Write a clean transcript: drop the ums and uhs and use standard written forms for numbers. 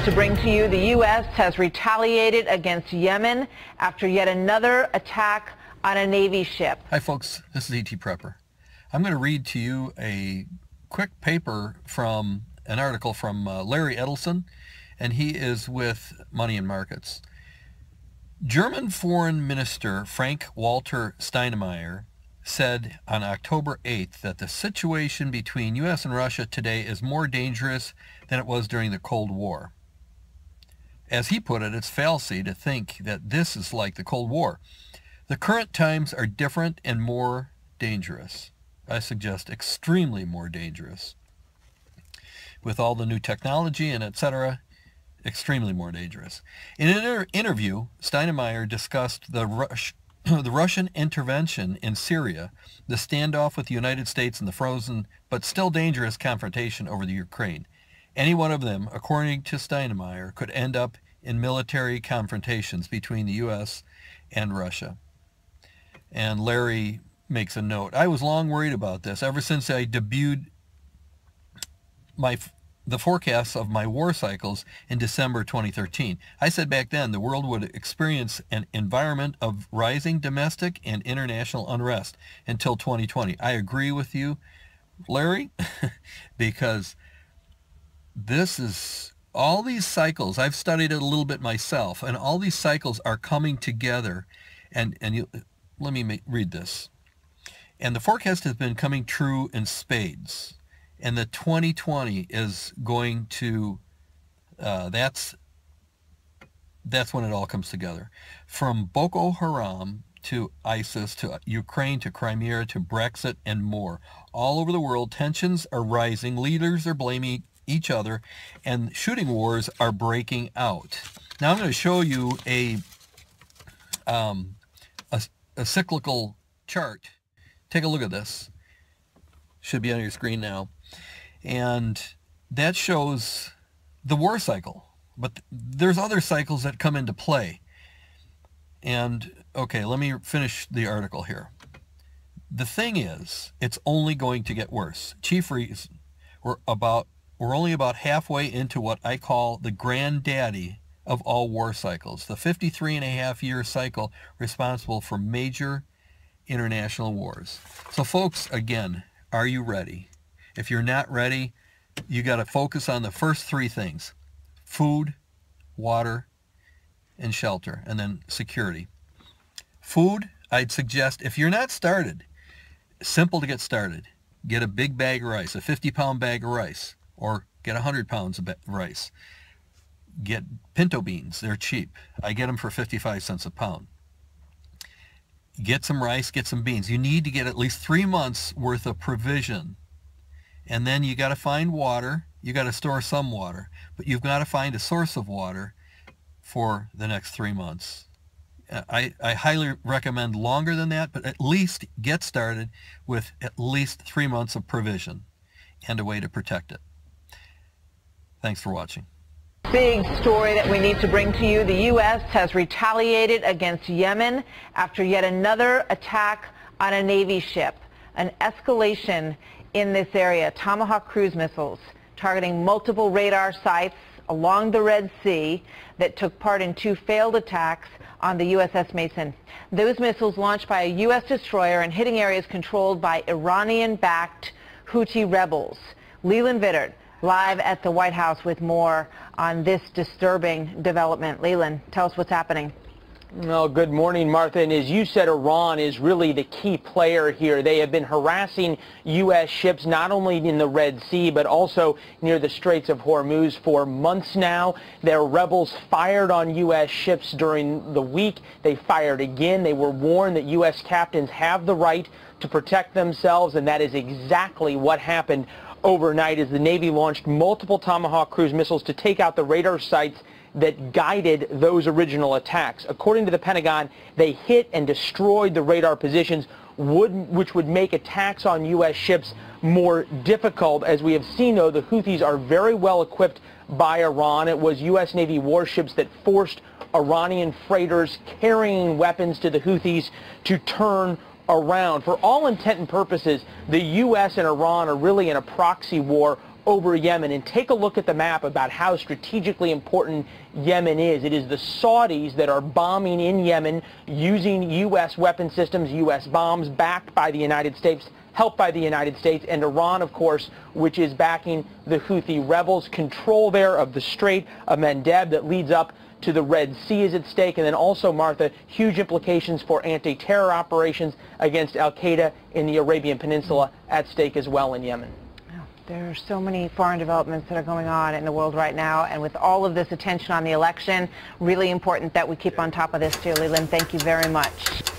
to bring to you, the U.S. has retaliated against Yemen after yet another attack on a Navy ship. Hi folks, this is ETprepper. I'm going to read to you a quick paper from an article from Larry Edelson, and he is with Money and Markets. German Foreign Minister Frank-Walter Steinmeier said on October 8th that the situation between U.S. and Russia today is more dangerous than it was during the Cold War. As he put it, it's fallacy to think that this is like the Cold War. The current times are different and more dangerous. I suggest extremely more dangerous. With all the new technology and etc., extremely more dangerous. In an interview, Steinmeier discussed the Russian intervention in Syria, the standoff with the United States, and the frozen but still dangerous confrontation over the Ukraine. Any one of them, according to Steinmeier, could end up in military confrontations between the U.S. and Russia. And Larry makes a note. I was long worried about this ever since I debuted the forecasts of my war cycles in December 2013. I said back then the world would experience an environment of rising domestic and international unrest until 2020. I agree with you, Larry, because this is all these cycles. I've studied it a little bit myself, and all these cycles are coming together. Let me read this. And the forecast has been coming true in spades. And the 2020 is going to, that's when it all comes together. From Boko Haram to ISIS to Ukraine to Crimea to Brexit and more. All over the world, tensions are rising, leaders are blaming each other, and shooting wars are breaking out. Now I'm going to show you a cyclical chart. Take a look at this. Should be on your screen now. And that shows the war cycle. But there's other cycles that come into play. And, okay, let me finish the article here. The thing is, it's only going to get worse. Chief reason, we're only about halfway into what I call the granddaddy of all war cycles, the 53.5-year cycle responsible for major international wars. So folks, again, are you ready? If you're not ready, you got to focus on the first three things: food, water, and shelter, and then security. Food, I'd suggest, if you're not started, simple to get started. Get a big bag of rice, a 50-pound bag of rice, or get 100 pounds of rice. Get pinto beans. They're cheap. I get them for 55 cents a pound. Get some rice, get some beans. You need to get at least 3 months worth of provision. And then you got to find water. You got to store some water, but you've got to find a source of water for the next 3 months. I highly recommend longer than that, but at least get started with at least 3 months of provision and a way to protect it. Thanks for watching. Big story that we need to bring to you. The U.S. has retaliated against Yemen after yet another attack on a Navy ship. An escalation in this area. Tomahawk cruise missiles targeting multiple radar sites along the Red Sea that took part in 2 failed attacks on the USS Mason. Those missiles launched by a U.S. destroyer and hitting areas controlled by Iranian-backed Houthi rebels. Leland Vittert, live at the White House with more on this disturbing development. Leland, tell us what's happening. Well, good morning, Martha. And as you said, Iran is really the key player here. They have been harassing U.S. ships not only in the Red Sea, but also near the Straits of Hormuz for months now. Their rebels fired on U.S. ships during the week. They fired again. They were warned that U.S. captains have the right to protect themselves, and that is exactly what happened overnight as the Navy launched multiple Tomahawk cruise missiles to take out the radar sites that guided those original attacks. According to the Pentagon, they hit and destroyed the radar positions, which would make attacks on U.S. ships more difficult. As we have seen, though, the Houthis are very well equipped by Iran. It was U.S. Navy warships that forced Iranian freighters carrying weapons to the Houthis to turn around. For all intent and purposes, the U.S. and Iran are really in a proxy war over Yemen. And take a look at the map about how strategically important Yemen is. It is the Saudis that are bombing in Yemen using U.S. weapon systems, U.S. bombs, backed by the United States, helped by the United States, and Iran, of course, which is backing the Houthi rebels. Control there of the Strait of Mendeb that leads up to the Red Sea is at stake. And then also, Martha, huge implications for anti-terror operations against al-Qaeda in the Arabian Peninsula at stake as well in Yemen. There are so many foreign developments that are going on in the world right now, and with all of this attention on the election, really important that we keep on top of this too. Leland, thank you very much.